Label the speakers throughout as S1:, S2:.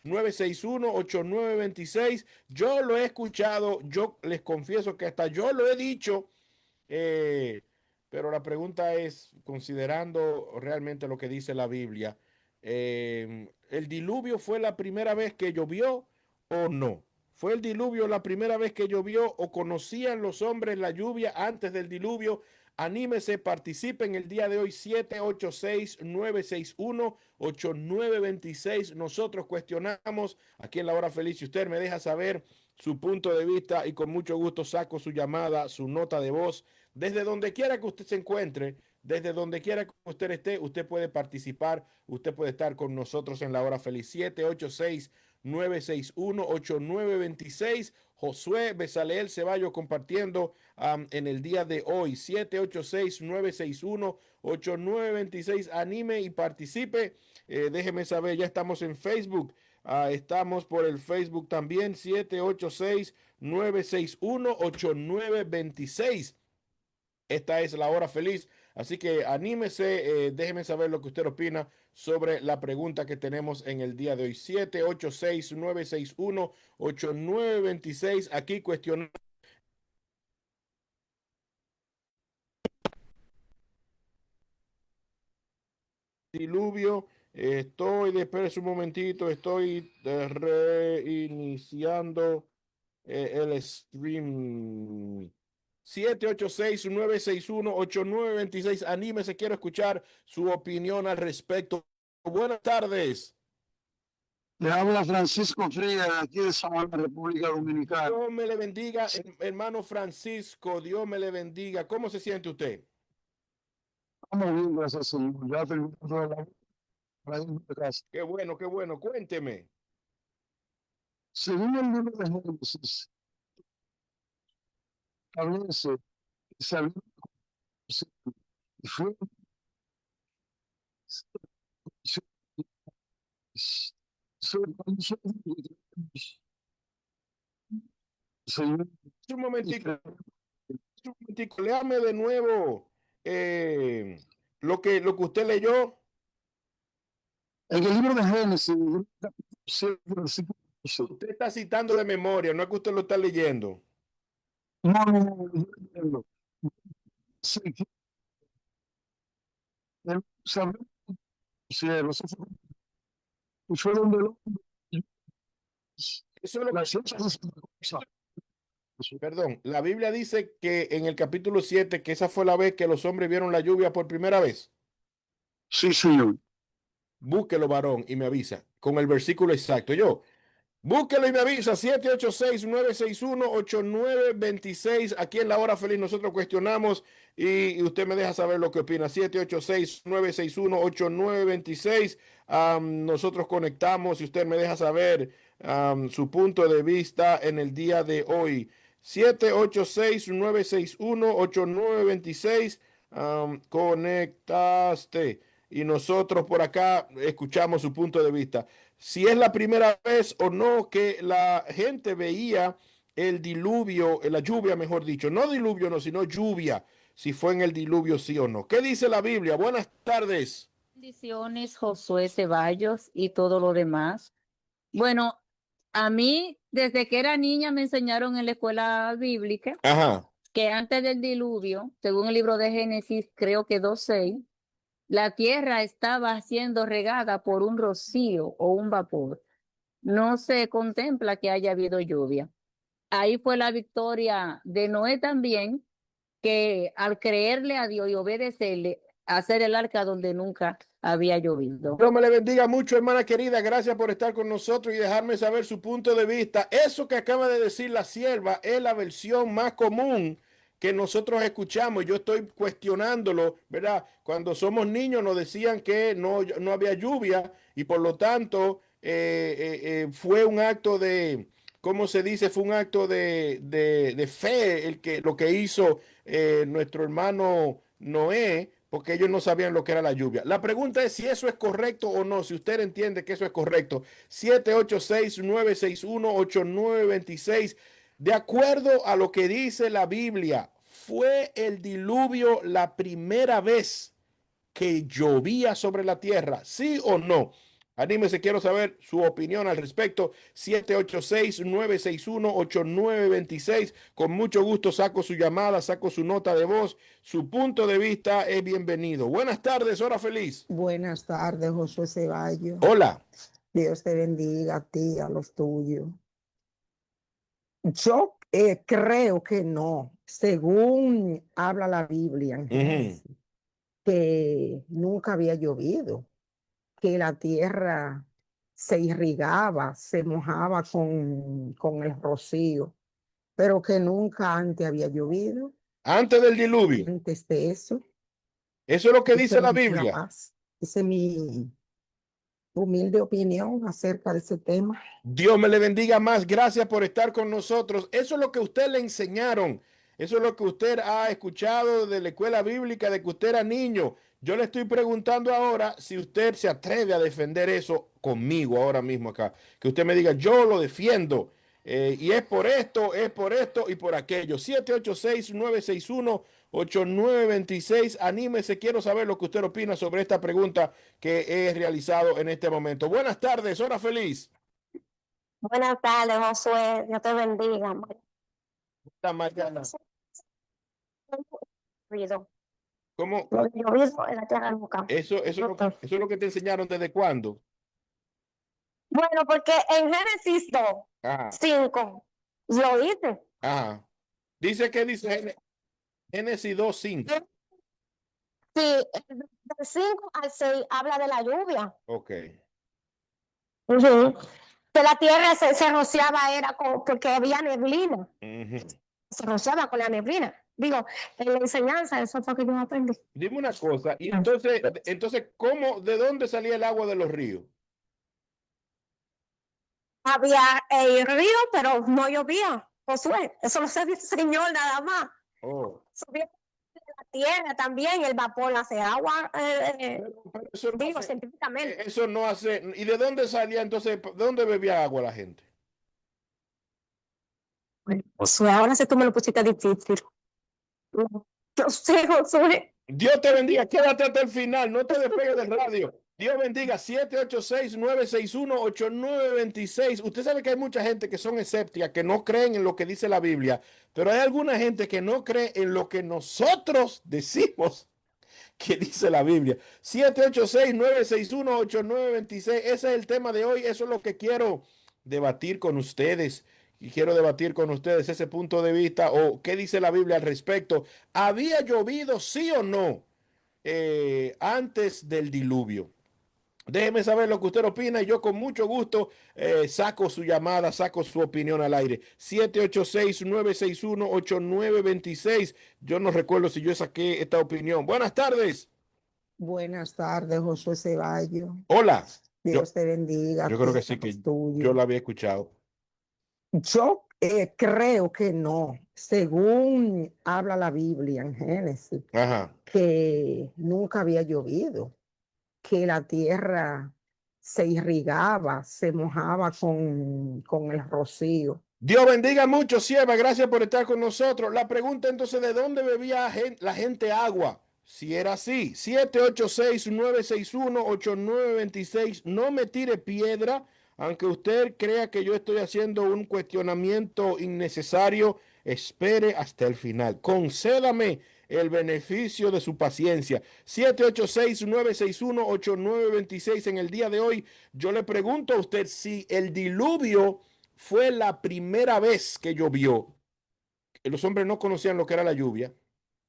S1: 961-8926. Yo lo he escuchado, yo les confieso que hasta yo lo he dicho, eh, pero la pregunta es, considerando realmente lo que dice la Biblia, ¿el diluvio fue la primera vez que llovió o no? ¿Fue el diluvio la primera vez que llovió o conocían los hombres la lluvia antes del diluvio? Anímese, participe en el día de hoy, 786-961-8926. Nosotros cuestionamos aquí en La Hora Feliz. Si usted me deja saber su punto de vista y con mucho gusto saco su llamada, su nota de voz. Desde donde quiera que usted se encuentre, desde donde quiera que usted esté, usted puede participar, usted puede estar con nosotros en La Hora Feliz. 786-961-8926. Josué Bezaleel Ceballos compartiendo en el día de hoy. 786-961-8926. Anime y participe. Déjeme saber, ya estamos en Facebook. Estamos por el Facebook también. 786-961-8926. Esta es La Hora Feliz. Así que anímese, déjeme saber lo que usted opina sobre la pregunta que tenemos en el día de hoy. 786-961-8926. Aquí cuestionamos el diluvio. Espera un momentito, estoy reiniciando el stream. 786-961-8926. Anímese, quiero escuchar su opinión al respecto. Buenas tardes.
S2: Le habla Francisco Frías, de aquí de Samaná, República Dominicana.
S1: Dios me le bendiga, hermano Francisco. Dios me le bendiga. ¿Cómo se siente usted?
S2: Estamos bien, gracias, Señor. Ya terminando de la casa.
S1: Qué bueno, qué bueno. Cuénteme.
S2: Según el libro de Génesis, establece que se había y fue Señor,
S1: Un momentico, un momentico. Léame de nuevo lo que usted leyó.
S2: en el libro de Génesis, capítulo 7, versículo 12.
S1: Usted está citando de memoria, no es que usted lo está leyendo.
S2: No, no, no, no. Sí, que se abrió el cielo, y fue donde el hombre,
S1: Eso es lo
S2: la
S1: que,
S2: ciencia de esa cosa.
S1: perdón, la Biblia dice que en el capítulo 7 que esa fue la vez que los hombres vieron la lluvia por primera vez.
S2: Sí, señor.
S1: Búsquelo, varón, y me avisa con el versículo exacto. Búsquelo y me avisa. 786-961-8926. Aquí en La Hora Feliz nosotros cuestionamos y usted me deja saber lo que opina. 786-961-8926. Nosotros conectamos y usted me deja saber su punto de vista en el día de hoy. 786-961-8926. Conectaste. Y nosotros por acá escuchamos su punto de vista. Si es la primera vez o no que la gente veía el diluvio, la lluvia, mejor dicho, no diluvio, no, sino lluvia, si fue en el diluvio, sí o no. ¿Qué dice la Biblia? Buenas tardes.
S3: Bendiciones, Josué Ceballos y todo lo demás. Bueno, a mí desde que era niña me enseñaron en la escuela bíblica
S1: Ajá.
S3: que antes del diluvio, según el libro de Génesis, creo que 2:6, la tierra estaba siendo regada por un rocío o un vapor. No se contempla que haya habido lluvia. Ahí fue la victoria de Noé también, que al creerle a Dios y obedecerle, hacer el arca donde nunca había llovido.
S1: Dios me le bendiga mucho, hermana querida. Gracias por estar con nosotros y dejarme saber su punto de vista. Eso que acaba de decir la sierva es la versión más común que nosotros escuchamos. Yo estoy cuestionándolo, ¿verdad? Cuando somos niños nos decían que no había lluvia y por lo tanto fue un acto de, ¿cómo se dice? Fue un acto de fe lo que hizo nuestro hermano Noé, porque ellos no sabían lo que era la lluvia. La pregunta es si eso es correcto o no, si usted entiende que eso es correcto. 786-961-8926. De acuerdo a lo que dice la Biblia, ¿fue el diluvio la primera vez que llovía sobre la tierra? ¿Sí o no? Anímese, quiero saber su opinión al respecto. 786-961-8926. Con mucho gusto saco su llamada, saco su nota de voz. Su punto de vista es bienvenido. Buenas tardes, hora feliz.
S4: Buenas tardes, Josué Ceballos.
S1: Hola.
S4: Dios te bendiga a ti, a los tuyos. Yo creo que no, según habla la Biblia en Génesis, que nunca había llovido, que la tierra se irrigaba, se mojaba con el rocío, pero que nunca antes había llovido.
S1: Antes del diluvio.
S4: Antes de eso,
S1: Eso es lo que
S4: esa
S1: dice
S4: es
S1: la
S4: mi
S1: Biblia.
S4: capaz. Esa es mi humilde opinión acerca de ese tema.
S1: Dios me le bendiga más. Gracias por estar con nosotros. Eso es lo que usted le enseñaron. Eso es lo que usted ha escuchado de la escuela bíblica, de que usted era niño. Yo le estoy preguntando ahora si usted se atreve a defender eso conmigo ahora mismo acá. Que usted me diga, yo lo defiendo. Y es por esto y por aquello. 786-961-8926. Anímese, quiero saber lo que usted opina sobre esta pregunta que he realizado en este momento. Buenas tardes, hora feliz.
S5: Buenas tardes, Josué. Dios te bendiga.
S1: Esta mañana.
S5: Llovido.
S1: ¿Cómo?
S5: Lo de llovido en la tierra nunca.
S1: Eso es lo que te enseñaron desde cuándo.
S5: Bueno, porque en Génesis 2,
S1: Ajá,
S5: 5, lo dice.
S1: ajá. Dice que dice Génesis 2:5.
S5: Sí, del 5 al 6 habla de la lluvia.
S1: Ok.
S5: Ujú. Que la tierra se rociaba era porque había neblina.
S1: Ujú.
S5: Se rociaba con la neblina. Digo, en la enseñanza, eso fue que yo aprendí.
S1: Dime una cosa. Y entonces, ¿de dónde salía el agua de los ríos?
S5: Había el río, pero no llovía. Josué, eso lo sabe el Señor nada más.
S1: Oh.
S5: Subía de la tierra también, el vapor hace agua,
S1: Pero eso no
S5: digo,
S1: hace,
S5: científicamente.
S1: eso no hace. ¿Y de dónde salía entonces? ¿De dónde bebía agua la gente?
S5: Bueno, Josué, ahora sí tú me lo pusiste difícil. Yo sé, Josué.
S1: Dios te bendiga. Quédate hasta el final. No te despegues del radio. Dios bendiga. 786-961-8926. Usted sabe que hay mucha gente que son escépticas, que no creen en lo que dice la Biblia, pero hay alguna gente que no cree en lo que nosotros decimos que dice la Biblia. 786-961-8926. Ese es el tema de hoy. Eso es lo que quiero debatir con ustedes. Y quiero debatir con ustedes ese punto de vista o qué dice la Biblia al respecto. ¿Había llovido sí o no antes del diluvio? Déjeme saber lo que usted opina y yo con mucho gusto saco su llamada, saco su opinión al aire. 786-961-8926. Yo no recuerdo si yo saqué esta opinión. Buenas tardes.
S4: Buenas tardes, Josué Ceballos.
S1: Hola.
S4: Dios te bendiga.
S1: Yo creo que sí, que yo la había escuchado.
S4: Yo creo que no, según habla la Biblia en Génesis,
S1: Ajá.
S4: que nunca había llovido, que la tierra se irrigaba, se mojaba con el rocío.
S1: Dios bendiga mucho, sierva. Gracias por estar con nosotros. La pregunta entonces, ¿de dónde bebía la gente agua? Si era así, 786-961-8926. No me tire piedra, aunque usted crea que yo estoy haciendo un cuestionamiento innecesario. Espere hasta el final. Concédame el beneficio de su paciencia. 786-961-8926. En el día de hoy, yo le pregunto a usted si el diluvio fue la primera vez que llovió. Los hombres no conocían lo que era la lluvia.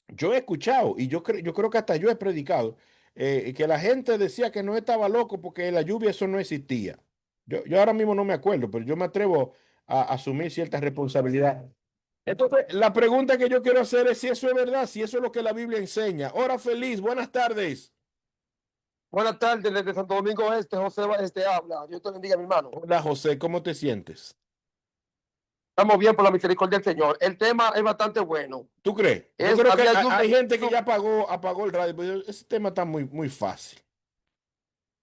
S1: Yo he escuchado y yo creo que hasta yo he predicado que la gente decía que no estaba loco porque la lluvia eso no existía. Yo ahora mismo no me acuerdo, pero yo me atrevo a asumir cierta responsabilidad. Entonces, la pregunta que yo quiero hacer es si eso es verdad, si eso es lo que la Biblia enseña. Hora feliz, buenas tardes.
S2: Buenas tardes, desde Santo Domingo Este, José habla. Dios te bendiga, mi hermano.
S1: Hola José, ¿cómo te sientes?
S2: Estamos bien por la misericordia del Señor. El tema es bastante bueno.
S1: ¿Tú crees? Yo
S2: Es-
S1: creo que
S2: había lluvia-
S1: hay gente que ya apagó el radio, pero ese tema está muy fácil.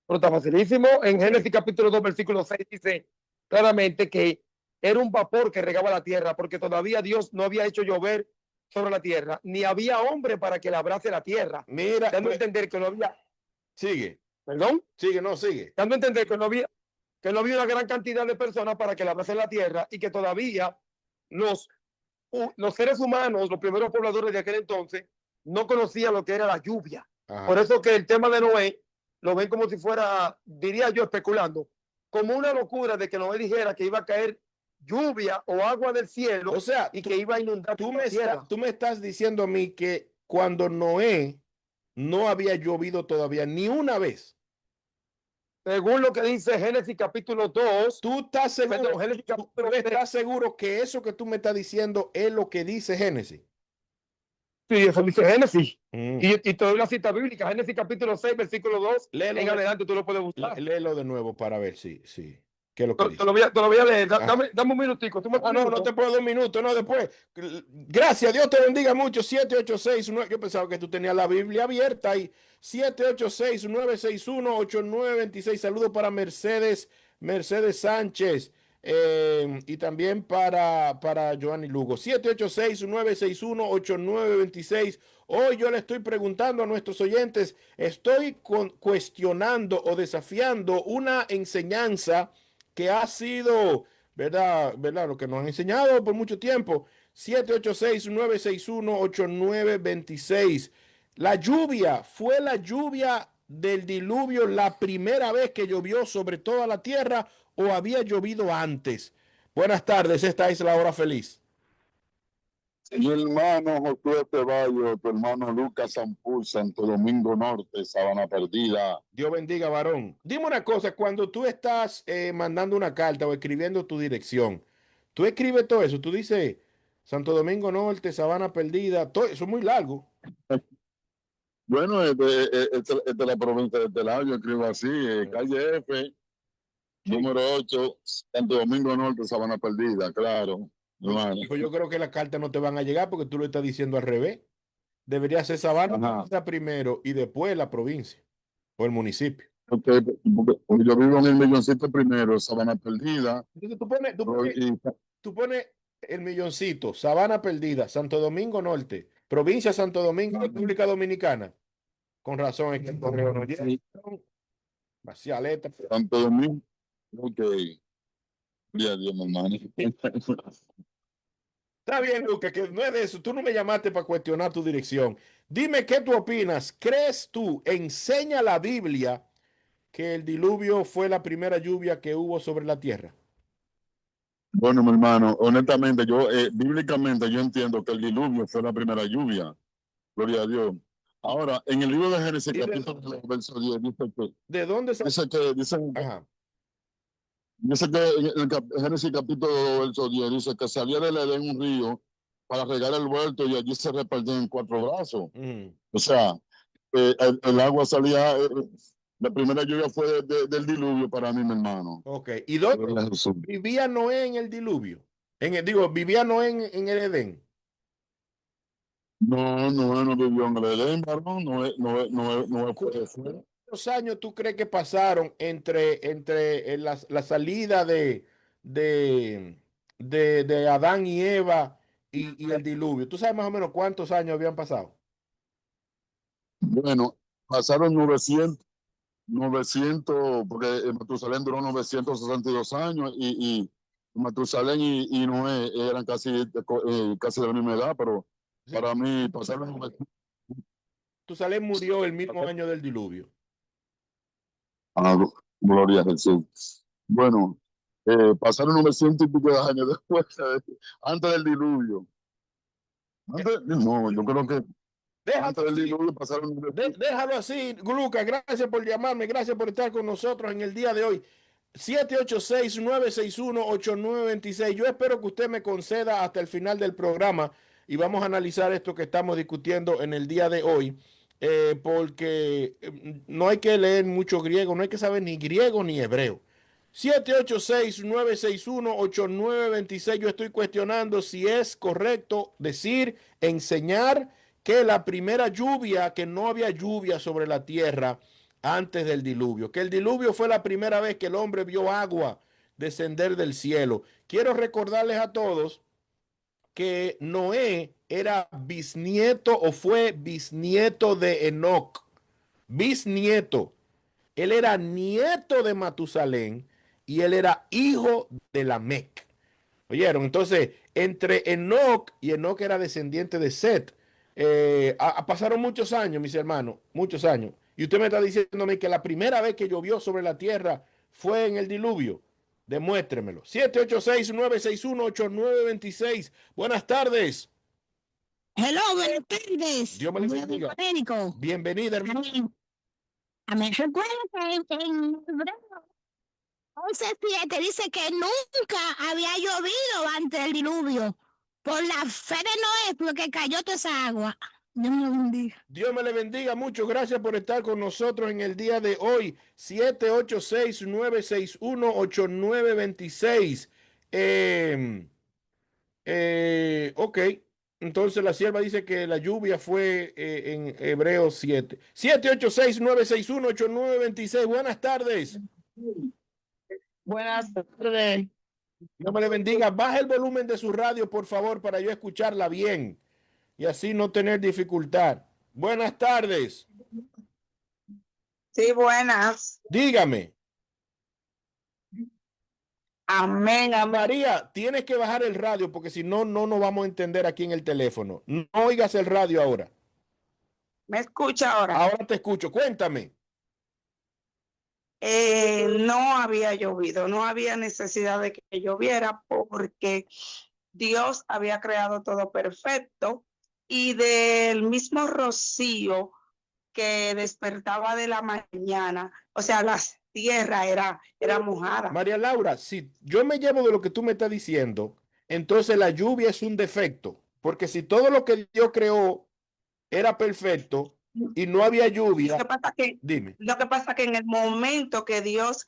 S2: Pero está facilísimo. En Génesis capítulo 2, versículo 6 dice claramente que era un vapor que regaba la tierra porque todavía Dios no había hecho llover sobre la tierra, ni había hombre para que labrase la tierra.
S1: Mira,
S2: Dando a
S1: pues,
S2: entender que no había.
S1: sigue.
S2: Perdón,
S1: Sigue, no, sigue.
S2: dando a entender que no había una gran cantidad de personas para que labrase la tierra y que todavía los, los seres humanos, los primeros pobladores de aquel entonces, no conocían lo que era la lluvia.
S1: Ajá.
S2: Por eso que el tema de Noé lo ven como si fuera, diría yo, especulando, como una locura de que Noé dijera que iba a caer lluvia o agua del cielo,
S1: O sea,
S2: y que iba a inundar la tierra.
S1: tú me estás diciendo a mí que cuando Noé no había llovido todavía ni una vez.
S2: Según lo que dice Génesis capítulo 2,
S1: ¿Tú estás seguro,
S2: perdón, Génesis
S1: tú
S2: capítulo 3,
S1: estás seguro que eso que tú me estás diciendo es lo que dice Génesis?
S2: sí, eso dice Génesis.
S1: Mm.
S2: Y te doy la cita bíblica, Génesis capítulo 6, versículo 2,
S1: Léelo
S2: en
S1: de-
S2: adelante tú lo puedes buscar.
S1: Léelo de nuevo para ver si, qué es lo que
S2: Te
S1: dice.
S2: te lo voy a leer,
S1: Ah.
S2: dame un minutico. ¿Tú me das un
S1: No,
S2: minuto?
S1: no te puedo dar un minuto, no, después. Gracias, Dios te bendiga mucho. 786-9, yo pensaba que tú tenías la Biblia abierta ahí. 786-961-8926. Saludos para Mercedes Sánchez. Y también para Giovanni Lugo. 786-961-8926. Hoy yo le estoy preguntando a nuestros oyentes, estoy cuestionando o desafiando una enseñanza que ha sido, ¿verdad? Lo que nos han enseñado por mucho tiempo. 786-961-8926. La lluvia, ¿fue la lluvia del diluvio la primera vez que llovió sobre toda la tierra o había llovido antes? Buenas tardes, esta es la hora feliz.
S6: Mi hermano Josué Ceballos, tu hermano Lucas Sampul, Santo Domingo Norte, Sabana Perdida.
S1: Dios bendiga, varón. Dime una cosa, cuando tú estás mandando una carta o escribiendo tu dirección, tú escribes todo eso, tú dices Santo Domingo Norte, Sabana Perdida, todo eso es muy largo.
S6: Bueno, esta es la provincia de Telao, yo escribo así, calle F, número 8, Santo Domingo Norte, Sabana Perdida, claro. Hermano.
S1: Pues yo creo que las cartas no te van a llegar porque tú lo estás diciendo al revés. Debería ser Sabana
S6: Ajá.
S1: Perdida primero y después la provincia o el municipio.
S6: Porque yo vivo en el milloncito primero, Sabana Perdida.
S1: Entonces tú pones el milloncito, Sabana Perdida, Santo Domingo Norte, provincia Santo Domingo, República Dominicana. Con razón es que el correo no llega.
S6: Sí.
S1: Vacía letra.
S6: Santo Domingo. Ok. Gloria a Dios, mi hermano.
S1: Está bien, Lucas, que no es de eso. Tú no me llamaste para cuestionar tu dirección. Dime qué tú opinas. ¿Crees tú, enseña la Biblia, que el diluvio fue la primera lluvia que hubo sobre la tierra?
S6: Bueno, mi hermano, honestamente, yo bíblicamente yo entiendo que el diluvio fue la primera lluvia. Gloria a Dios. Ahora, en el libro de Génesis,
S1: ¿Y de
S6: capítulo
S1: dónde?
S6: 2, verso 10,
S1: ¿De dónde salió? Ajá.
S6: Dice que en el Génesis capítulo 2, verso 10, dice que salía del Edén un río para regar el huerto y allí se repartía en 4 brazos. O sea, el agua salía, la primera lluvia fue del diluvio para mí, mi hermano.
S1: Ok. ¿Y dónde
S6: Gloria a Jesús.
S1: vivía Noé en el diluvio? Vivía Noé en el Edén.
S6: No vivió en el Edén, varón, no fue de fuera.
S1: ¿Cuántos años tú crees que pasaron entre la salida de Adán y Eva y el diluvio? ¿Tú sabes más o menos cuántos años habían pasado?
S6: Bueno, pasaron 900, porque Matusalén duró 962 años y Matusalén y Noé eran casi de la misma edad, pero
S1: Sí.
S6: para mí pasaron 900.
S1: Matusalén murió el mismo año del diluvio.
S6: Ah, gloria a Jesús. Bueno, pasaron 900 y pico de años después, antes del diluvio. No, yo creo que antes del diluvio pasaron 900.
S1: Déjalo así, Lucas. Gracias por llamarme, gracias por estar con nosotros en el día de hoy. 786-961-8926. Yo espero que usted me conceda hasta el final del programa y vamos a analizar esto que estamos discutiendo en el día de hoy, porque no hay que leer mucho griego, no hay que saber ni griego ni hebreo. 786-961-8926. Yo estoy cuestionando si es correcto decir, enseñar que la primera lluvia, que no había lluvia sobre la tierra antes del diluvio, que el diluvio fue la primera vez que el hombre vio agua descender del cielo. Quiero recordarles a todos que Noé era bisnieto o fue bisnieto de Enoc, bisnieto. Él era nieto de Matusalén y él era hijo de Lamec. ¿Oyeron? Entonces, entre Enoc y Enoc era descendiente de Set. Pasaron muchos años, mis hermanos, muchos años. Y usted me está diciéndome que la primera vez que llovió sobre la tierra fue en el diluvio. Demuéstremelo. 786-961-8926. Buenas tardes.
S5: Hello, buenas tardes.
S1: Dios me le bendiga. Bienvenida, hermano.
S5: Amén. Recuerda que en Hebreo 11:7 dice que nunca había llovido antes del diluvio. Por la fe de Noé, porque cayó toda esa agua. Dios me lo bendiga.
S1: Dios me le bendiga. Muchas gracias por estar con nosotros en el día de hoy. 786-961-8926. Ok. Entonces la sierva dice que la lluvia fue en Hebreos 7. 786-961-8926. Buenas tardes.
S7: Buenas tardes.
S1: Dios me le bendiga. Baja el volumen de su radio, por favor, para yo escucharla bien y así no tener dificultad. Buenas tardes.
S7: Sí, buenas.
S1: Dígame.
S7: Amén, amén.
S1: María, tienes que bajar el radio porque si no, no nos vamos a entender aquí en el teléfono. No oigas el radio ahora.
S7: ¿Me escucha ahora?
S1: Ahora te escucho. Cuéntame.
S7: No había llovido, no había necesidad de que lloviera porque Dios había creado todo perfecto y del mismo rocío que despertaba de la mañana, o sea, la tierra era mojada.
S1: María Laura, si yo me llevo de lo que tú me estás diciendo, entonces la lluvia es un defecto, porque si todo lo que Dios creó era perfecto y no había lluvia, dime.
S7: Lo que pasa que en el momento que Dios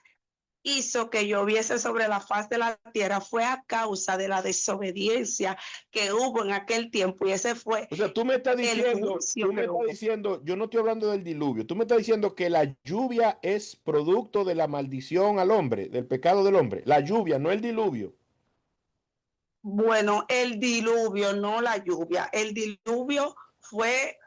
S7: hizo que lloviese sobre la faz de la tierra fue a causa de la desobediencia que hubo en aquel tiempo y ese fue.
S1: O sea, tú me estás diciendo, yo no estoy hablando del diluvio, tú me estás diciendo que la lluvia es producto de la maldición al hombre, del pecado del hombre, la lluvia, no el diluvio.
S7: Bueno, el diluvio, no la lluvia, el diluvio fue,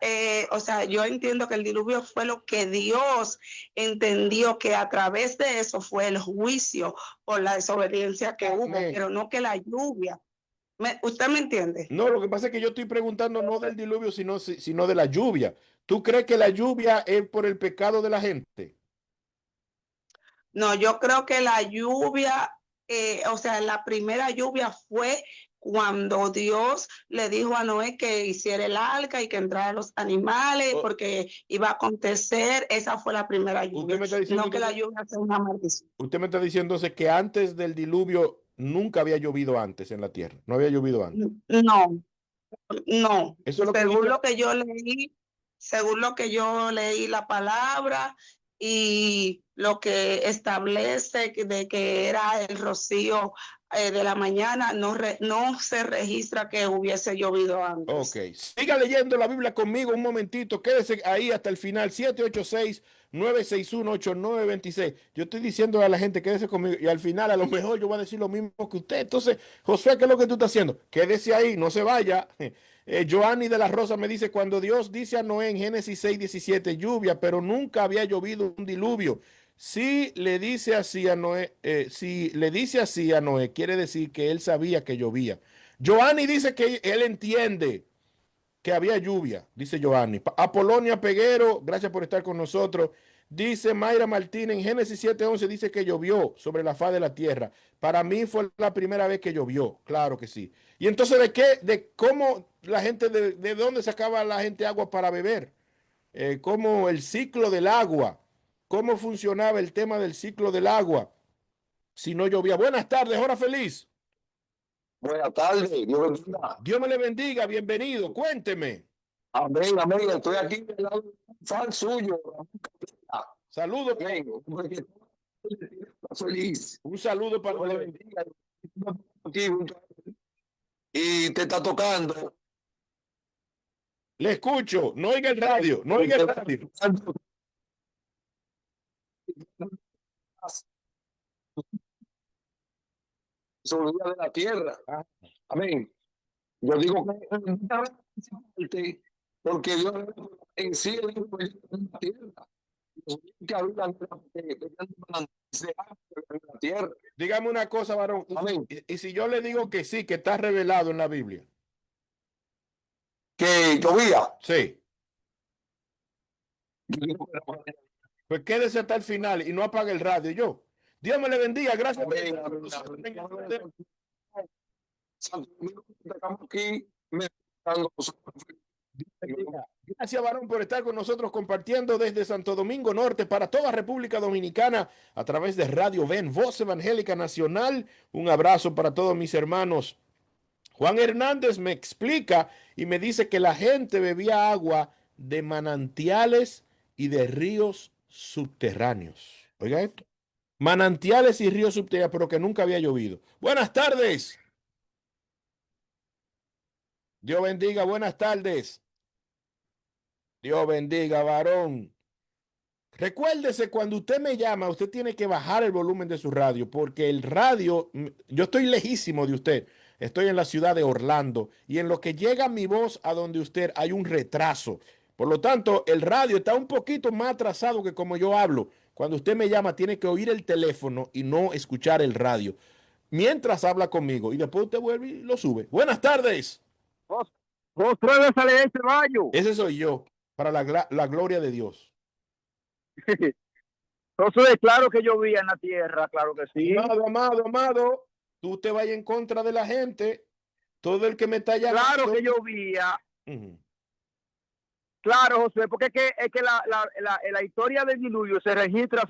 S7: o sea, yo entiendo que el diluvio fue lo que Dios entendió que a través de eso fue el juicio por la desobediencia que hubo, pero no que la lluvia. ¿Usted me entiende?
S1: No, lo que pasa es que yo estoy preguntando no del diluvio, sino de la lluvia. ¿Tú crees que la lluvia es por el pecado de la gente?
S7: No, yo creo que la lluvia, o sea, la primera lluvia fue cuando Dios le dijo a Noé que hiciera el arca y que entraran los animales, porque iba a acontecer, esa fue la primera lluvia. No que la lluvia sea una maldición.
S1: Usted me está diciendo que antes del diluvio nunca había llovido antes en la tierra, no había llovido antes.
S7: No, no.
S1: Eso es lo
S7: según lo que yo leí, según lo que yo leí la palabra y lo que establece de que era el rocío de la mañana, no se registra que hubiese llovido antes.
S1: Ok, siga leyendo la Biblia conmigo un momentito, quédese ahí hasta el final, 786-961-8926. Yo estoy diciendo a la gente, quédese conmigo, y al final a lo mejor yo voy a decir lo mismo que usted. Entonces, Josué, ¿qué es lo que tú estás haciendo? Quédese ahí, no se vaya. Joanny de la Rosa me dice, cuando Dios dice a Noé en Génesis 6:17, lluvia, pero nunca había llovido un diluvio. Si le dice así a Noé, quiere decir que él sabía que llovía. Joanny dice que él entiende que había lluvia, dice Joanny. Apolonia Peguero, gracias por estar con nosotros. Dice Mayra Martínez en Génesis 7:11, dice que llovió sobre la faz de la tierra. Para mí fue la primera vez que llovió, claro que sí. Y entonces, ¿de cómo la gente, de dónde sacaba la gente agua para beber? Cómo el ciclo del agua, cómo funcionaba el tema del ciclo del agua si no llovía. Buenas tardes, hora feliz.
S2: Buenas tardes, Dios bendiga.
S1: Dios me le bendiga, bienvenido, cuénteme.
S2: Amén, amén, estoy aquí al lado de un fan suyo.
S1: Saludos.
S2: Feliz.
S1: Un saludo para
S2: Dios le bendiga. Y te está tocando.
S1: Le escucho, no oiga el radio, no oiga el radio.
S2: Sobre de la tierra. Amén. Yo digo que porque Dios en sí es la tierra. que hablan de la tierra.
S1: Dígame una cosa, varón.
S2: Amén.
S1: Y si yo le digo que sí, que está revelado en la Biblia.
S2: Que llovía.
S1: Sí. Pues quédese hasta el final y no apague el radio. Yo. Dios me le bendiga. Gracias. Gracias, varón, por estar con nosotros compartiendo desde Santo Domingo Norte para toda República Dominicana a través de Radio Ven, Voz Evangélica Nacional. Un abrazo para todos mis hermanos. Juan Hernández me explica y me dice que la gente bebía agua de manantiales y de ríos subterráneos. Oiga esto. Manantiales y ríos subterráneos, pero que nunca había llovido. Buenas tardes. Dios bendiga, buenas tardes. Dios bendiga, varón. Recuérdese, cuando usted me llama, usted tiene que bajar el volumen de su radio, porque el radio, yo estoy lejísimo de usted. Estoy en la ciudad de Orlando y en lo que llega mi voz a donde usted hay un retraso. Por lo tanto, el radio está un poquito más atrasado que como yo hablo. Cuando usted me llama, tiene que oír el teléfono y no escuchar el radio mientras habla conmigo. Y después usted vuelve y lo sube. Buenas tardes.
S2: Vos sale ese baño.
S1: Ese soy yo, para la gloria de Dios.
S2: Entonces, claro que llovía en la tierra, claro que sí.
S1: Amado, tú te vayas en contra de la gente. Todo el que me está llamando.
S2: Claro que llovía. Claro, José, porque es que la historia del diluvio se registra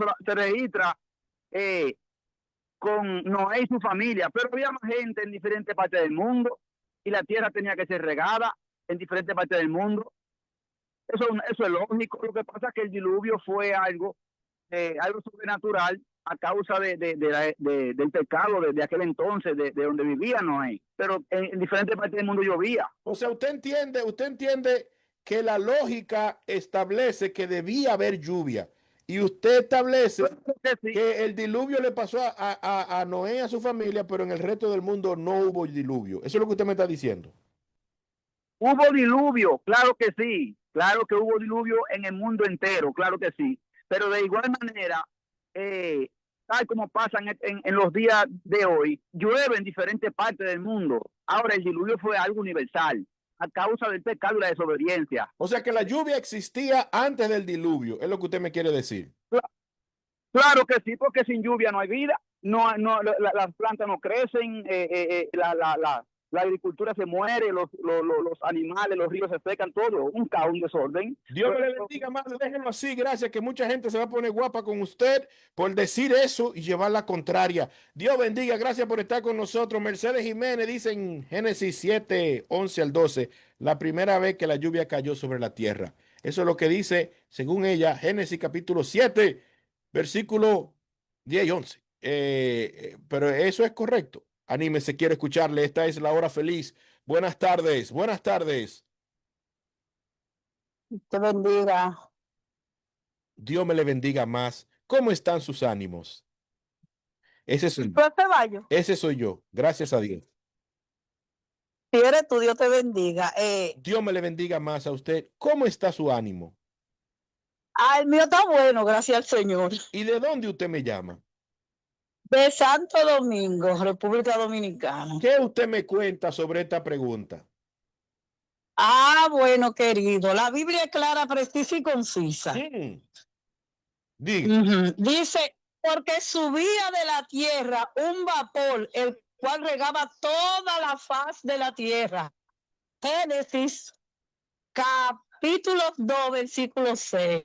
S2: con Noé y su familia, pero había más gente en diferentes partes del mundo y la tierra tenía que ser regada en diferentes partes del mundo. Eso es lógico. Lo que pasa es que el diluvio fue algo sobrenatural a causa del pecado de aquel entonces, de donde vivía Noé. Pero en diferentes partes del mundo llovía.
S1: O sea, usted entiende que la lógica establece que debía haber lluvia. Y usted establece que el diluvio le pasó a Noé y a su familia, pero en el resto del mundo no hubo diluvio. Eso es lo que usted me está diciendo.
S2: Hubo diluvio, claro que sí. Claro que hubo diluvio en el mundo entero, claro que sí. Pero de igual manera, tal como pasa en los días de hoy, llueve en diferentes partes del mundo. Ahora, el diluvio fue algo universal a causa del pecado y la desobediencia.
S1: O sea que la lluvia existía antes del diluvio, es lo que usted me quiere decir.
S2: Claro que sí, porque sin lluvia no hay vida, las plantas no crecen, la agricultura se muere, los animales, los ríos se secan, todo, un caos, un desorden.
S1: Dios me le bendiga, madre, déjenlo así, gracias, que mucha gente se va a poner guapa con usted por decir eso y llevar la contraria. Dios bendiga, gracias por estar con nosotros. Mercedes Jiménez dice en Génesis 7, 11 al 12, la primera vez que la lluvia cayó sobre la tierra. Eso es lo que dice, según ella, Génesis capítulo 7, versículo 10 y 11. Pero eso es correcto. Anímese, quiero escucharle. Esta es la hora feliz. Buenas tardes, buenas tardes.
S5: Te bendiga.
S1: Dios me le bendiga más. ¿Cómo están sus ánimos? Ese soy yo. Ese soy yo. Gracias a Dios.
S5: Si eres tú, Dios te bendiga.
S1: Dios me le bendiga más a usted. ¿Cómo está su ánimo?
S5: El mío está bueno, gracias al Señor.
S1: ¿Y de dónde usted me llama?
S5: De Santo Domingo, República Dominicana.
S1: ¿Qué usted me cuenta sobre esta pregunta?
S5: Bueno, querido, la Biblia es clara, precisa y concisa.
S1: Diga.
S5: Dice, porque subía de la tierra un vapor, el cual regaba toda la faz de la tierra. Génesis, capítulo 2, versículo 6.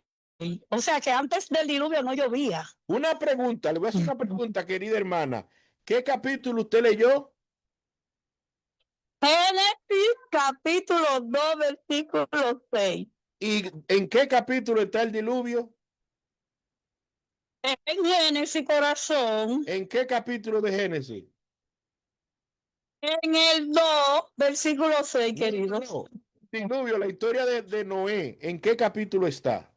S5: O sea que antes del diluvio no llovía.
S1: Una pregunta, le voy a hacer una pregunta, querida hermana. ¿Qué capítulo usted leyó?
S5: Génesis, capítulo 2, versículo 6.
S1: ¿Y en qué capítulo está el diluvio?
S5: En Génesis, corazón.
S1: ¿En qué capítulo de Génesis?
S5: En el 2, versículo 6, querido.
S1: No. Diluvio, la historia de Noé, ¿en qué capítulo está?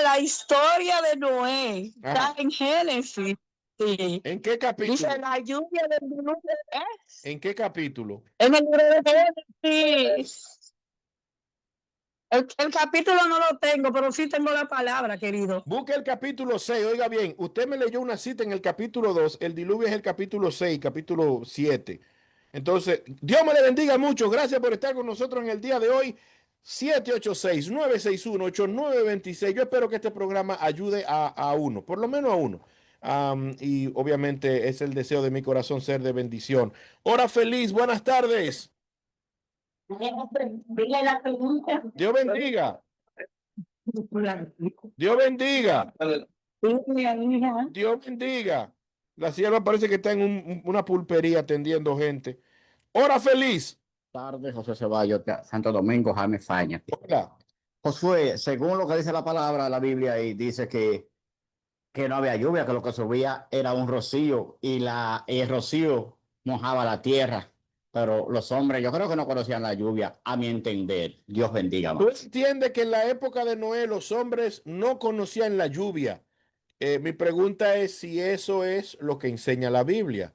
S5: La historia de Noé está en Génesis. Sí.
S1: ¿En qué capítulo?
S5: Dice la lluvia del diluvio.
S1: ¿En qué capítulo?
S5: En el libro de Génesis. El capítulo no lo tengo, pero sí tengo la palabra, querido.
S1: Busque el capítulo 6, oiga bien, usted me leyó una cita en el capítulo 2, el diluvio es el capítulo 6, capítulo 7. Entonces, Dios me le bendiga mucho, gracias por estar con nosotros en el día de hoy. 786-961-8926. Yo espero que este programa ayude a uno, por lo menos a uno. Y obviamente es el deseo de mi corazón ser de bendición. Hora feliz, buenas tardes.
S5: Dile la pregunta.
S1: Dios bendiga. Dios bendiga. Dios bendiga. La sierva parece que está en una pulpería atendiendo gente. Hora feliz.
S8: Tarde, José Ceballos, Santo Domingo, Jaime Faña.
S1: Hola.
S8: Josué, según lo que dice la palabra de la Biblia ahí, dice que no había lluvia, que lo que subía era un rocío y el rocío mojaba la tierra. Pero los hombres, yo creo que no conocían la lluvia, a mi entender. Dios bendiga.
S1: ¿Tú entiendes que en la época de Noé los hombres no conocían la lluvia? Mi pregunta es si eso es lo que enseña la Biblia.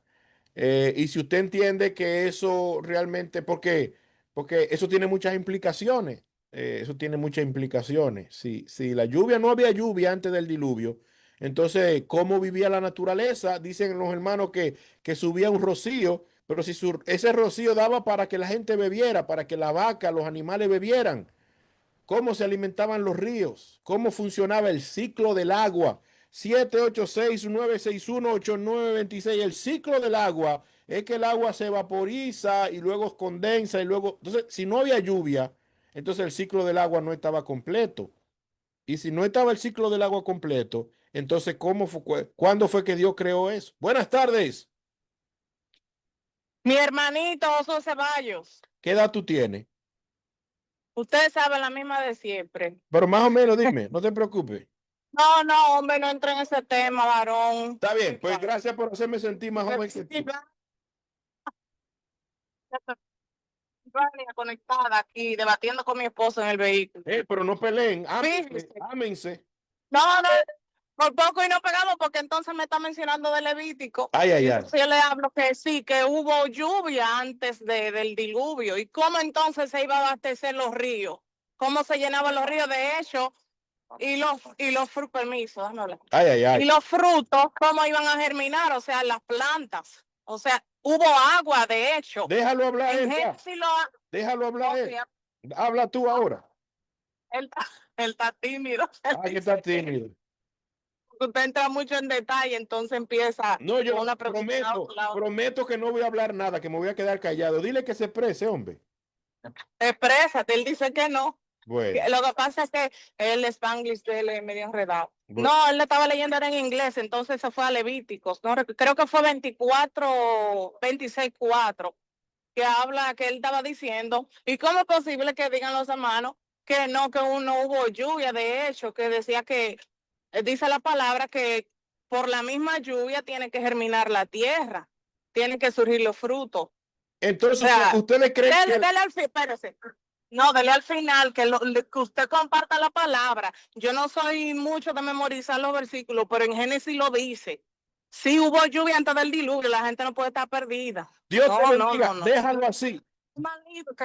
S1: Y si usted entiende que eso realmente, porque eso tiene muchas implicaciones. Eso tiene muchas implicaciones. Si la lluvia no había lluvia antes del diluvio, entonces, ¿cómo vivía la naturaleza? Dicen los hermanos que subía un rocío, pero si ese rocío daba para que la gente bebiera, para que la vaca, los animales bebieran, cómo se alimentaban los ríos, cómo funcionaba el ciclo del agua. 786-961-8926. El ciclo del agua es que el agua se vaporiza y luego condensa y luego... Entonces, si no había lluvia, entonces el ciclo del agua no estaba completo. Y si no estaba el ciclo del agua completo, entonces ¿cuándo fue que Dios creó eso? Buenas tardes.
S9: Mi hermanito Oso Ceballos,
S1: ¿Qué edad tú tienes?
S9: ustedes saben la misma de siempre.
S1: Pero más o menos dime, no te preocupes.
S9: No, hombre, no entré en ese tema, varón.
S1: Está bien, pues gracias por hacerme sentir más joven que tú.
S9: Conectada aquí, debatiendo con mi esposo en el vehículo.
S1: Pero no peleen, ámense,
S9: Fíjese.
S1: ámense.
S9: No, por poco y no pegamos porque entonces me está mencionando de Levítico.
S1: Ay, ay,
S9: Y
S1: ay.
S9: entonces yo le hablo que sí, que hubo lluvia antes del diluvio. ¿Y cómo entonces se iba a abastecer los ríos? ¿Cómo se llenaban los ríos? De hecho, y los frutos, permiso, déjame hablar.
S1: Ay, ay, ay.
S9: Y los frutos, ¿cómo iban a germinar? O sea, las plantas. O sea, hubo agua, de hecho.
S1: Déjalo hablar
S9: En
S1: él ya.
S9: Génesis
S1: Déjalo hablar él.
S9: sea,
S1: Habla tú ahora.
S9: él está tímido.
S1: Ay, que está tímido.
S9: Usted entra mucho en detalle, entonces empieza
S1: No, yo
S9: con una pregunta.
S1: prometo que no voy a hablar nada, que me voy a quedar callado. Dile que se exprese, hombre.
S9: Exprésate, él dice que no.
S1: Bueno,
S9: Lo que pasa es que el Spanglish de él es medio enredado.
S1: Bueno.
S9: No, él le estaba leyendo era en inglés, entonces se fue a Levíticos. No, creo que fue 26:4, que habla, que él estaba diciendo, ¿y cómo es posible que digan los hermanos que no hubo lluvia? De hecho, que decía que, dice la palabra que por la misma lluvia tiene que germinar la tierra, tienen que surgir los frutos.
S1: entonces,
S9: O sea,
S1: ¿ustedes creen que
S9: dele al fin, espérese. No, dele al final, que usted comparta la palabra. Yo no soy mucho de memorizar los versículos, pero en Génesis lo dice. Sí hubo lluvia antes del diluvio, la gente no puede estar perdida.
S1: Dios te
S9: No,
S1: bendiga? Déjalo así.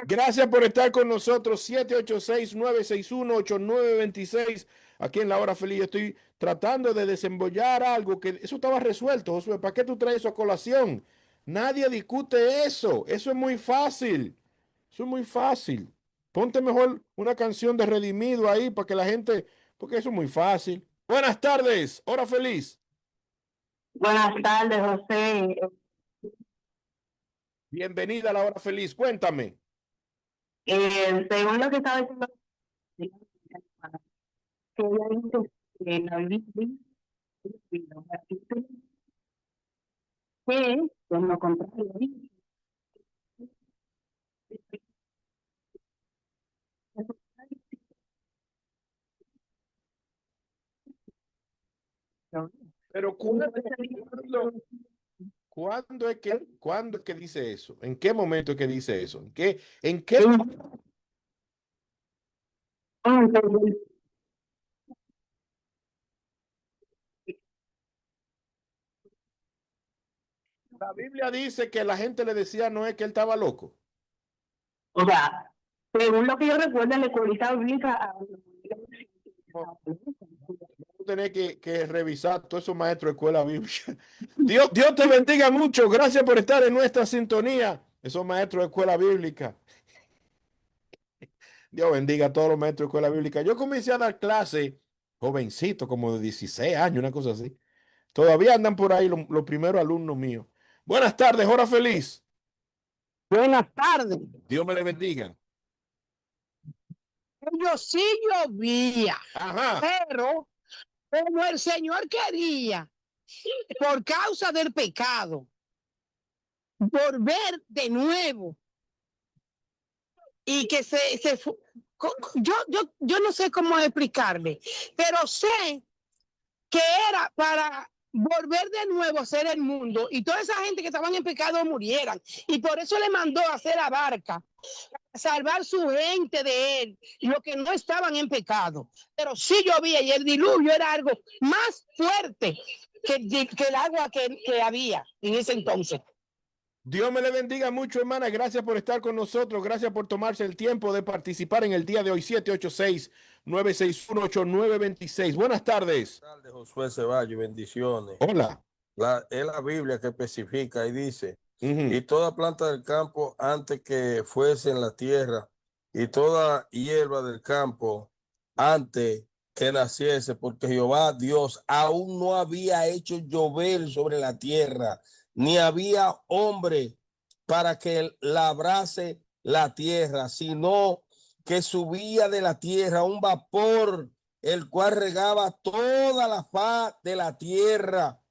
S1: Gracias por estar con nosotros. 786-961-8926. Aquí en La Hora Feliz. Yo estoy tratando de desembollar algo que eso estaba resuelto, Josué. ¿Para qué tú traes eso a colación? Nadie discute eso. Eso es muy fácil. Eso es muy fácil. Ponte mejor una canción de Redimido ahí para que la gente, porque eso es muy fácil. Buenas tardes. Hora Feliz.
S7: Buenas tardes, José.
S1: Bienvenida a La Hora Feliz. Cuéntame.
S7: Según lo que estaba diciendo, que ella dice que la Biblia que por lo contrario
S1: Pero ¿cuándo es que dice eso? ¿En qué momento es que dice eso? ¿En qué La Biblia dice que la gente le decía a Noé que él estaba loco.
S7: o sea,
S5: Según lo que yo recuerdo en la escuelita bíblica,
S1: Tener que revisar todos esos maestros de escuela bíblica. Dios te bendiga mucho. Gracias por estar en nuestra sintonía. Esos maestros de escuela bíblica. Dios bendiga a todos los maestros de escuela bíblica. Yo comencé a dar clase jovencito, como de 16 años, una cosa así. Todavía andan por ahí los primeros alumnos míos. Buenas tardes, hora feliz.
S10: Buenas tardes.
S1: Dios me le bendiga.
S10: Yo sí llovía,
S1: Ajá.
S10: pero como el Señor quería, por causa del pecado, volver de nuevo y que yo no sé cómo explicarme, pero sé que era para volver de nuevo a hacer el mundo y toda esa gente que estaban en pecado murieran, y por eso le mandó a hacer la barca, salvar su gente de él, los que no estaban en pecado. Pero sí llovía y el diluvio era algo más fuerte que el agua que había en ese entonces.
S1: Dios me le bendiga mucho, hermana. Gracias por estar con nosotros. Gracias por tomarse el tiempo de participar en el día de hoy. 786-961-8926. Buenas tardes.
S11: Buenas tardes, Josué Ceballos. Bendiciones.
S1: Hola.
S11: Es la Biblia que especifica y dice, y toda planta del campo antes que fuese en la tierra, y toda hierba del campo antes que naciese, porque Jehová Dios aún no había hecho llover sobre la tierra, ni había hombre para que labrase la tierra, sino que subía de la tierra un vapor, el cual regaba toda la faz de la tierra.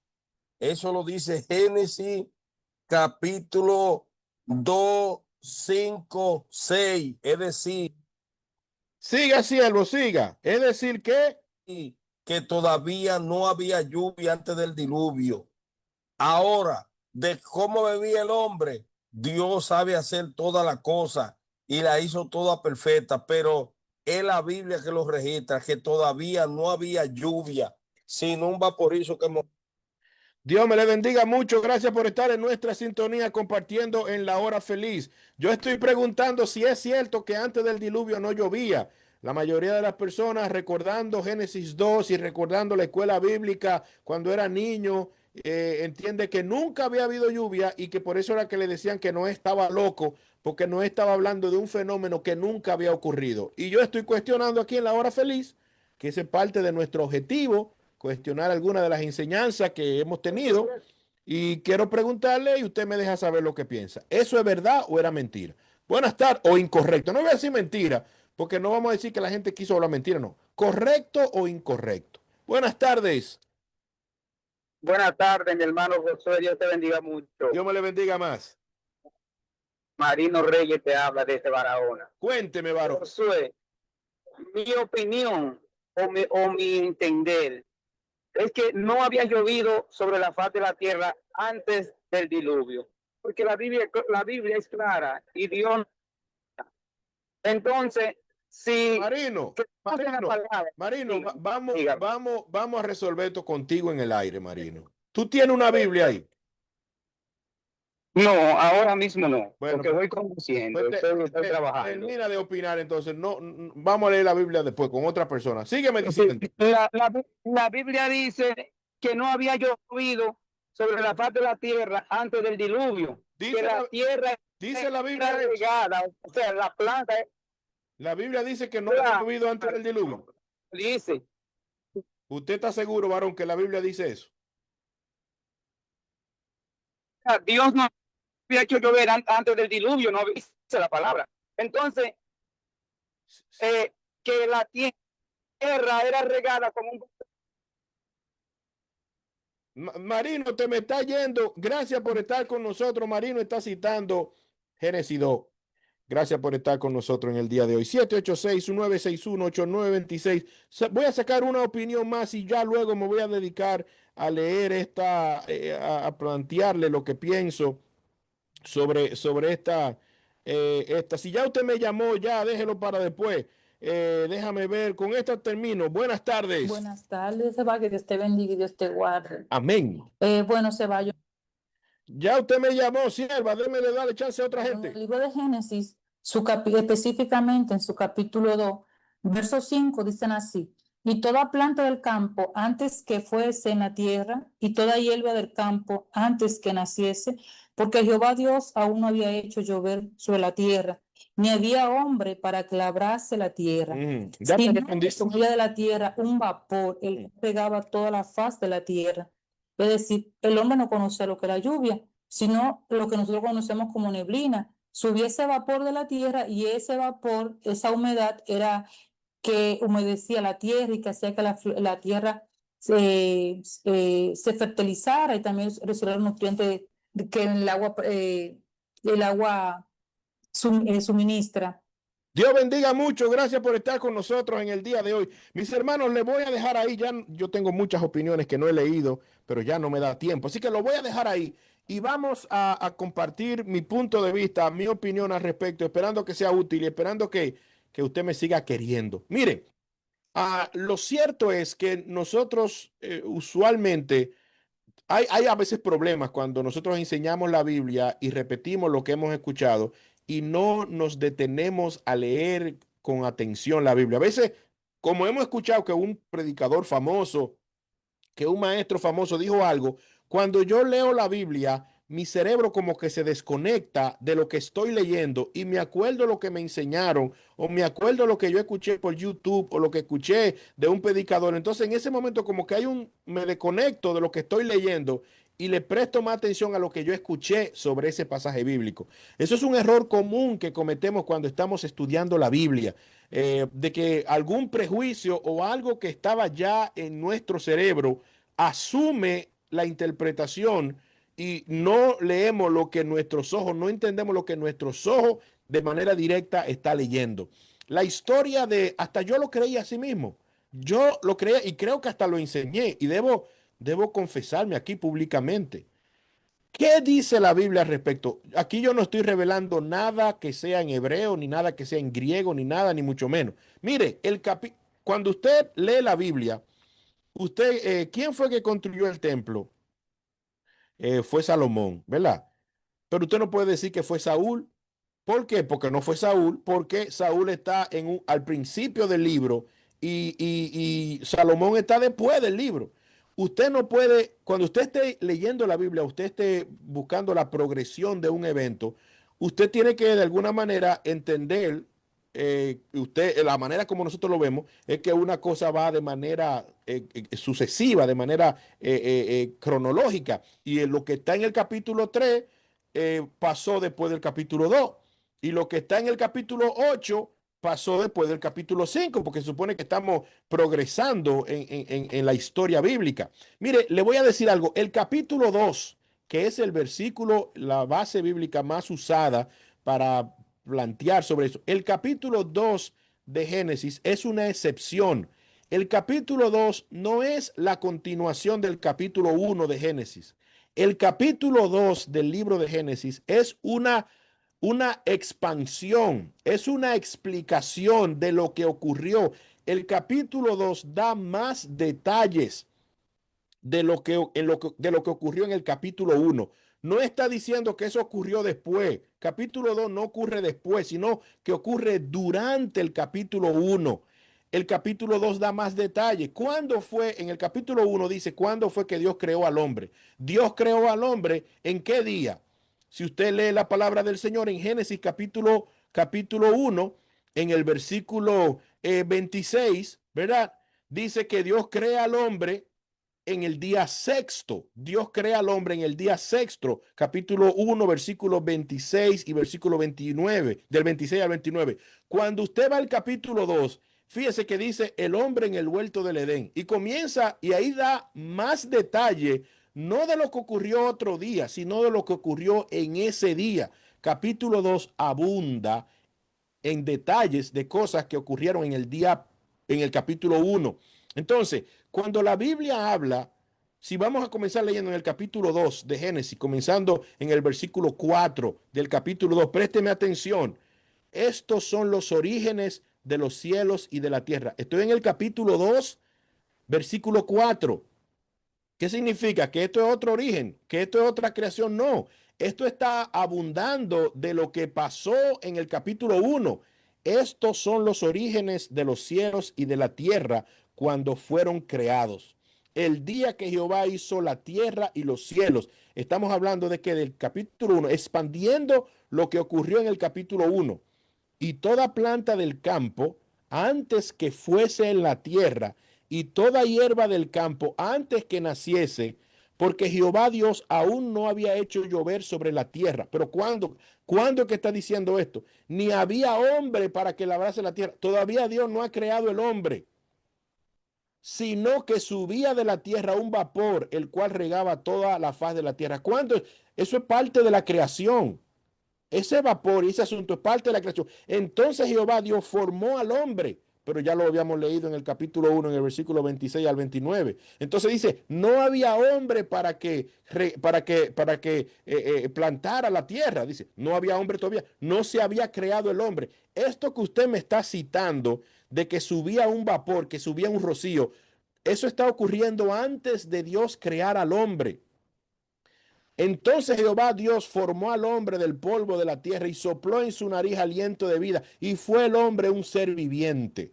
S11: Eso lo dice Génesis capítulo 2, 5, 6. Es decir,
S1: siga, siervo, siga. Es decir
S11: que todavía no había lluvia antes del diluvio. Ahora, de cómo vivía el hombre, Dios sabe hacer toda la cosa y la hizo toda perfecta, pero es la Biblia que lo registra, que todavía no había lluvia, sino un vaporizo que...
S1: Dios me le bendiga mucho. Gracias por estar en nuestra sintonía compartiendo en la hora feliz. Yo estoy preguntando si es cierto que antes del diluvio no llovía. La mayoría de las personas, recordando Génesis 2 y recordando la escuela bíblica cuando era niño, entiende que nunca había habido lluvia y que por eso era que le decían que no estaba loco, porque no estaba hablando de un fenómeno que nunca había ocurrido. Y yo estoy cuestionando aquí en la hora feliz, que ese es parte de nuestro objetivo, cuestionar algunas de las enseñanzas que hemos tenido, y quiero preguntarle y usted me deja saber lo que piensa. ¿Eso es verdad o era mentira? Buenas tardes, o incorrecto. No voy a decir mentira, porque no vamos a decir que la gente quiso hablar mentira, no. ¿Correcto o incorrecto? Buenas tardes.
S12: Buenas tardes, mi hermano Josué, Dios te bendiga mucho.
S1: Dios me le bendiga más.
S12: Marino Reyes te habla desde Barahona.
S1: Cuénteme, varón.
S12: Josué, mi opinión o mi entender es que no había llovido sobre la faz de la tierra antes del diluvio, porque la Biblia es clara y Dios... Entonces, si...
S1: Marino, vamos a resolver esto contigo en el aire, Marino. ¿Tú tienes una Biblia ahí?
S12: No, ahora mismo no,
S1: bueno,
S12: porque voy conduciendo, estoy trabajando.
S1: Termina de opinar, entonces no vamos a leer la Biblia después con otra persona. Sígueme diciendo.
S12: La Biblia dice que no había llovido sobre la faz de la tierra antes del diluvio.
S1: Dice
S12: que la tierra
S1: dice la Biblia
S12: regada, o sea, la planta.
S1: La Biblia dice que no había llovido antes del diluvio.
S12: Dice.
S1: ¿Usted está seguro, varón, que la Biblia dice eso?
S12: Dios no había hecho llover antes del diluvio, no dice la palabra. Entonces, que la tierra era regada como un...
S1: Marino, te me está yendo. Gracias por estar con nosotros. Marino está citando Génesis 2. Gracias por estar con nosotros en el día de hoy. 786-961-8926. Voy a sacar una opinión más y ya luego me voy a dedicar a leer esta, a plantearle lo que pienso sobre esta. Si ya usted me llamó, ya déjelo para después. Déjame ver, con esta termino. Buenas tardes.
S3: Buenas tardes, Ceballos, que Dios te bendiga y Dios te guarde.
S1: Amén.
S3: Bueno, Ceballos.
S1: Ya usted me llamó, sierva, déjeme darle chance a otra gente.
S3: En el libro de Génesis
S13: Específicamente en su capítulo 2, verso 5, dicen así: y toda planta del campo antes que fuese en la tierra, y toda hierba del campo antes que naciese, porque Jehová Dios aún no había hecho llover sobre la tierra, ni había hombre para que labrase la tierra,
S1: Ya me
S13: sino que
S1: respondiste.
S13: subía de la tierra un vapor, el que pegaba toda la faz de la tierra. Es decir, el hombre no conocía lo que era lluvia, sino lo que nosotros conocemos como neblina. Subía ese vapor de la tierra y ese vapor, esa humedad era que humedecía la tierra y que hacía que la tierra se fertilizara y también recibiera los nutrientes que el agua suministra.
S1: Dios bendiga mucho. Gracias por estar con nosotros en el día de hoy. Mis hermanos, les voy a dejar ahí. Ya yo tengo muchas opiniones que no he leído, pero ya no me da tiempo. Así que lo voy a dejar ahí y vamos a compartir mi punto de vista, mi opinión al respecto, esperando que sea útil y esperando que usted me siga queriendo. Mire, lo cierto es que nosotros usualmente hay a veces problemas cuando nosotros enseñamos la Biblia y repetimos lo que hemos escuchado y no nos detenemos a leer con atención la Biblia. A veces, como hemos escuchado que un predicador famoso, que un maestro famoso dijo algo, cuando yo leo la Biblia, mi cerebro como que se desconecta de lo que estoy leyendo y me acuerdo lo que me enseñaron o me acuerdo lo que yo escuché por YouTube o lo que escuché de un predicador. Entonces en ese momento como que me desconecto de lo que estoy leyendo y le presto más atención a lo que yo escuché sobre ese pasaje bíblico. Eso es un error común que cometemos cuando estamos estudiando la Biblia, de que algún prejuicio o algo que estaba ya en nuestro cerebro asume la interpretación y no leemos lo que nuestros ojos, no entendemos lo que nuestros ojos de manera directa está leyendo. La historia hasta yo lo creía a sí mismo. Yo lo creía y creo que hasta lo enseñé y debo confesarme aquí públicamente. ¿Qué dice la Biblia al respecto? Aquí yo no estoy revelando nada que sea en hebreo, ni nada que sea en griego, ni nada, ni mucho menos. Mire, cuando usted lee la Biblia, ¿quién fue que construyó el templo? Fue Salomón, ¿verdad? Pero usted no puede decir que fue Saúl. ¿Por qué? Porque no fue Saúl, porque Saúl está al principio del libro y Salomón está después del libro. Usted no puede, cuando usted esté leyendo la Biblia, usted esté buscando la progresión de un evento, usted tiene que de alguna manera entender, la manera como nosotros lo vemos, es que una cosa va de manera sucesiva, de manera cronológica. Y lo que está en el capítulo 3 pasó después del capítulo 2. Y lo que está en el capítulo 8 pasó después del capítulo 5, porque se supone que estamos progresando en la historia bíblica. Mire, le voy a decir algo. El capítulo 2, que es el versículo, la base bíblica más usada para plantear sobre eso. El capítulo 2 de Génesis es una excepción. El capítulo 2 no es la continuación del capítulo 1 de Génesis. El capítulo 2 del libro de Génesis es una expansión, es una explicación de lo que ocurrió. El capítulo 2 da más detalles de lo que ocurrió en el capítulo 1. No está diciendo que eso ocurrió después. Capítulo 2 no ocurre después, sino que ocurre durante el capítulo 1. El capítulo 2 da más detalles. ¿Cuándo fue? En el capítulo 1 dice, ¿cuándo fue que Dios creó al hombre? Dios creó al hombre, ¿en qué día? Si usted lee la palabra del Señor en Génesis capítulo 1, en el versículo 26, ¿verdad? Dice que Dios crea al hombre en el día sexto. Dios crea al hombre en el día sexto, capítulo 1, versículo 26 y versículo 29, del 26 al 29. Cuando usted va al capítulo 2, fíjese que dice el hombre en el huerto del Edén y comienza y ahí da más detalle, no de lo que ocurrió otro día, sino de lo que ocurrió en ese día. Capítulo 2 abunda en detalles de cosas que ocurrieron en el capítulo 1. Entonces, cuando la Biblia habla, si vamos a comenzar leyendo en el capítulo 2 de Génesis, comenzando en el versículo 4 del capítulo 2, présteme atención. Estos son los orígenes de los cielos y de la tierra. Estoy en el capítulo 2, versículo 4. ¿Qué significa? Que esto es otro origen, que esto es otra creación. No, esto está abundando de lo que pasó en el capítulo 1. Estos son los orígenes de los cielos y de la tierra cuando fueron creados. El día que Jehová hizo la tierra y los cielos. Estamos hablando de que del capítulo 1, expandiendo lo que ocurrió en el capítulo 1. Y toda planta del campo, antes que fuese en la tierra, y toda hierba del campo, antes que naciese, porque Jehová Dios aún no había hecho llover sobre la tierra. Pero ¿cuándo es que está diciendo esto? Ni había hombre para que labrase la tierra. Todavía Dios no ha creado el hombre, sino que subía de la tierra un vapor, el cual regaba toda la faz de la tierra. ¿Cuándo? Eso es parte de la creación. Ese vapor y ese asunto es parte de la creación. Entonces Jehová Dios formó al hombre, pero ya lo habíamos leído en el capítulo 1, en el versículo 26 al 29. Entonces dice, no había hombre para que plantara la tierra. Dice, no había hombre todavía, no se había creado el hombre. Esto que usted me está citando de que subía un vapor, que subía un rocío, eso está ocurriendo antes de Dios crear al hombre. Entonces Jehová Dios formó al hombre del polvo de la tierra y sopló en su nariz aliento de vida, y fue el hombre un ser viviente.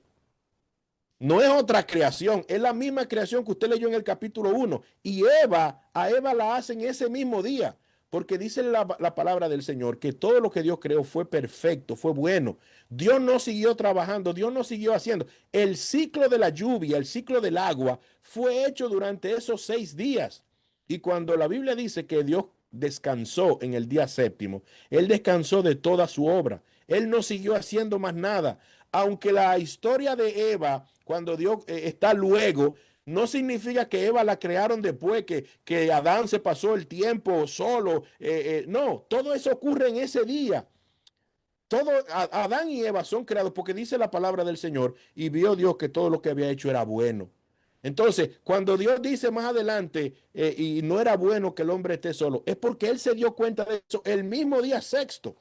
S1: No es otra creación, es la misma creación que usted leyó en el capítulo 1. Y a Eva la hacen ese mismo día, porque dice la palabra del Señor que todo lo que Dios creó fue perfecto, fue bueno. Dios no siguió trabajando, Dios no siguió haciendo. El ciclo de la lluvia, el ciclo del agua, fue hecho durante esos 6 días. Y cuando la Biblia dice que Dios descansó en el día séptimo, Él descansó de toda su obra. Él no siguió haciendo más nada. Aunque la historia de Eva, cuando Dios está luego, no significa que Eva la crearon después, que Adán se pasó el tiempo solo. No, todo eso ocurre en ese día. Adán y Eva son creados porque dice la palabra del Señor, y vio Dios que todo lo que había hecho era bueno. Entonces, cuando Dios dice más adelante, y no era bueno que el hombre esté solo, es porque Él se dio cuenta de eso el mismo día sexto.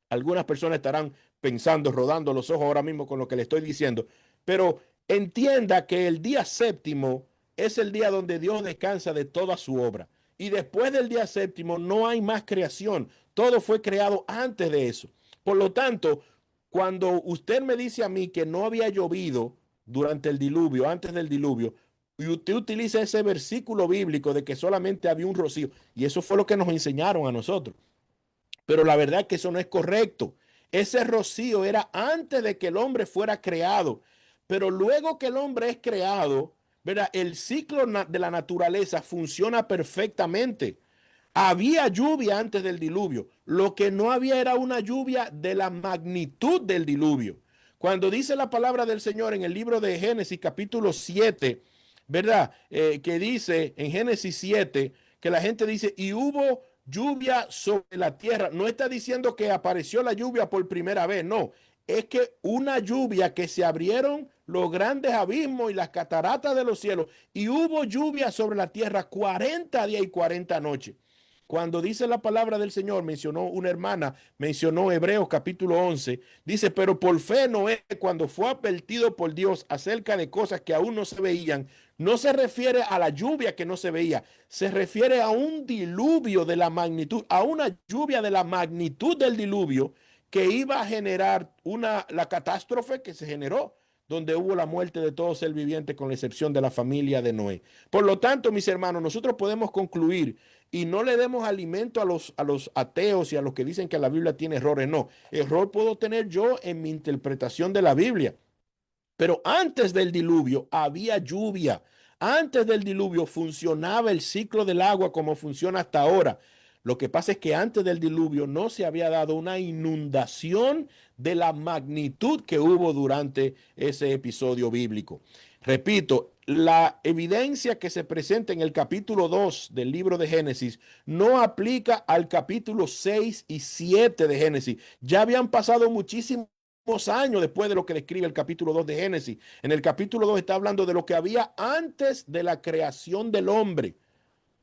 S1: Algunas personas estarán pensando, rodando los ojos ahora mismo con lo que le estoy diciendo, pero entienda que el día séptimo es el día donde Dios descansa de toda su obra. Y después del día séptimo no hay más creación. Todo fue creado antes de eso. Por lo tanto, cuando usted me dice a mí que no había llovido durante el diluvio, antes del diluvio, y usted utiliza ese versículo bíblico de que solamente había un rocío, y eso fue lo que nos enseñaron a nosotros. Pero la verdad es que eso no es correcto. Ese rocío era antes de que el hombre fuera creado. Pero luego que el hombre es creado, ¿verdad? El ciclo de la naturaleza funciona perfectamente. Había lluvia antes del diluvio. Lo que no había era una lluvia de la magnitud del diluvio. Cuando dice la palabra del Señor en el libro de Génesis capítulo 7, ¿verdad? Que dice en Génesis 7 que la gente dice, y hubo lluvia sobre la tierra. No está diciendo que apareció la lluvia por primera vez, no. Es que una lluvia que se abrieron los grandes abismos y las cataratas de los cielos, y hubo lluvia sobre la tierra 40 días y 40 noches. Cuando dice la palabra del Señor, mencionó una hermana, mencionó Hebreos capítulo 11, dice, pero por fe Noé, cuando fue advertido por Dios acerca de cosas que aún no se veían, no se refiere a la lluvia que no se veía, se refiere a un diluvio de la magnitud, a una lluvia de la magnitud del diluvio que iba a generar la catástrofe que se generó, donde hubo la muerte de todo ser viviente con la excepción de la familia de Noé. Por lo tanto, mis hermanos, nosotros podemos concluir, y no le demos alimento a los ateos y a los que dicen que la Biblia tiene errores. No, error puedo tener yo en mi interpretación de la Biblia. Pero antes del diluvio había lluvia. Antes del diluvio funcionaba el ciclo del agua como funciona hasta ahora. Lo que pasa es que antes del diluvio no se había dado una inundación de la magnitud que hubo durante ese episodio bíblico. Repito, la evidencia que se presenta en el capítulo 2 del libro de Génesis no aplica al capítulo 6 y 7 de Génesis. Ya habían pasado muchísimos años después de lo que describe el capítulo 2 de Génesis. En el capítulo 2 está hablando de lo que había antes de la creación del hombre.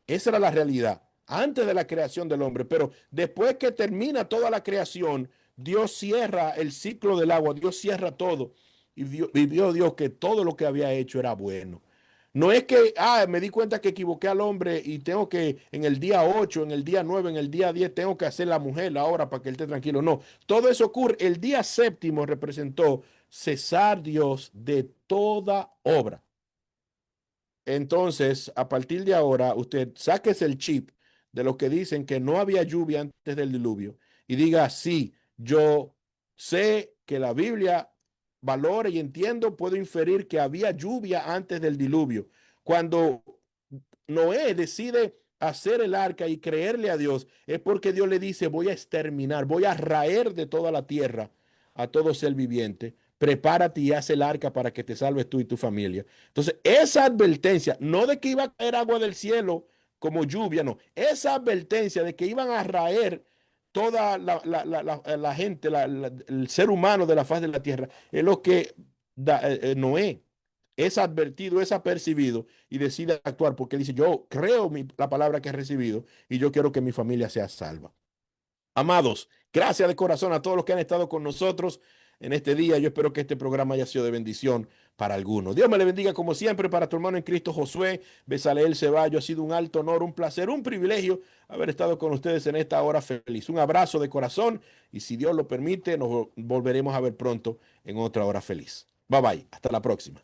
S1: Esa era la realidad, antes de la creación del hombre. Pero después que termina toda la creación, Dios cierra el ciclo del agua, Dios cierra todo. Y vio Dios que todo lo que había hecho era bueno. No es que, me di cuenta que equivoqué al hombre y tengo que en el día 8, en el día 9, en el día 10, tengo que hacer la mujer la hora para que él esté tranquilo. No, todo eso ocurre. El día séptimo representó cesar Dios de toda obra. Entonces, a partir de ahora, usted sáquese el chip de los que dicen que no había lluvia antes del diluvio y diga, sí, yo sé que la Biblia valora y entiendo, puedo inferir que había lluvia antes del diluvio. Cuando Noé decide hacer el arca y creerle a Dios, es porque Dios le dice, voy a exterminar, voy a raer de toda la tierra a todo ser viviente. Prepárate y haz el arca para que te salves tú y tu familia. Entonces, esa advertencia, no de que iba a caer agua del cielo como lluvia, no. Esa advertencia de que iban a raer toda la gente, el ser humano de la faz de la tierra, es lo que Noé es advertido, es apercibido y decide actuar porque dice, yo creo la palabra que he recibido y yo quiero que mi familia sea salva. Amados, gracias de corazón a todos los que han estado con nosotros en este día. Yo espero que este programa haya sido de bendición para algunos. Dios me le bendiga como siempre para tu hermano en Cristo, Josué Bezaleel Ceballos. Ha sido un alto honor, un placer, un privilegio haber estado con ustedes en esta hora feliz. Un abrazo de corazón y si Dios lo permite, nos volveremos a ver pronto en otra hora feliz. Bye bye. Hasta la próxima.